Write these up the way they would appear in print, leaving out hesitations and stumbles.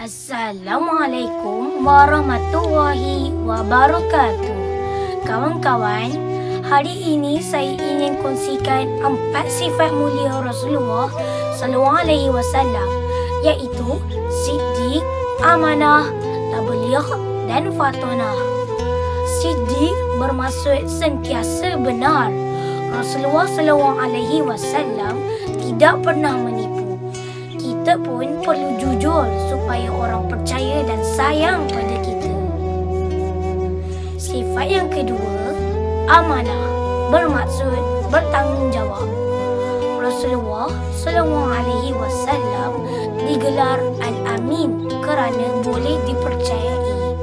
Assalamualaikum warahmatullahi wabarakatuh. Kawan-kawan, hari ini saya ingin kongsikan 4 sifat mulia Rasulullah SAW, iaitu Siddiq, Amanah, Tabligh dan Fatonah. Siddiq bermaksud sentiasa benar. Rasulullah SAW tidak pernah menipu. Kita pun perlu jujur supaya orang percaya dan sayang pada kita. Sifat yang kedua, amanah, bermaksud bertanggungjawab. Rasulullah SAW digelar Al-Amin kerana boleh dipercayai.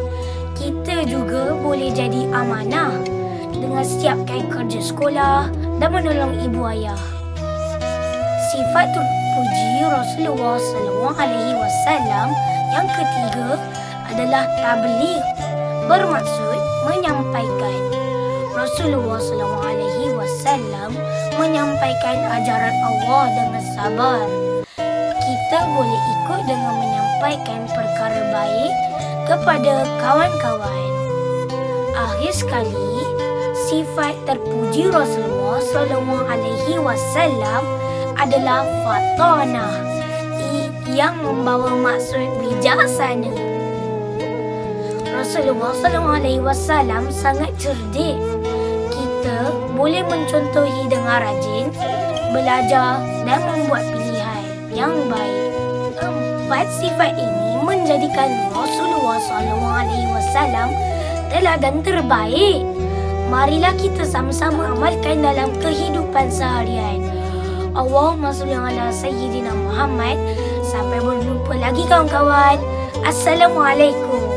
Kita juga boleh jadi amanah dengan siapkan kerja sekolah dan menolong ibu ayah. Sifat terpuji Rasulullah SAW yang ketiga adalah tabligh, bermaksud menyampaikan. Rasulullah SAW menyampaikan ajaran Allah dengan sabar. Kita boleh ikut dengan menyampaikan perkara baik kepada kawan-kawan. Akhir sekali, sifat terpuji Rasulullah SAW adalah Fatonah, yang membawa maksud bijaksana. Rasulullah SAW sangat cerdik. Kita boleh mencontohi dengan rajin, belajar dan membuat pilihan yang baik. 4 sifat ini menjadikan Rasulullah SAW teladan terbaik. Marilah kita sama-sama amalkan dalam kehidupan seharian. Allahumma salli ala Sayyidina Muhammad. Sampai berjumpa lagi kawan-kawan. Assalamualaikum.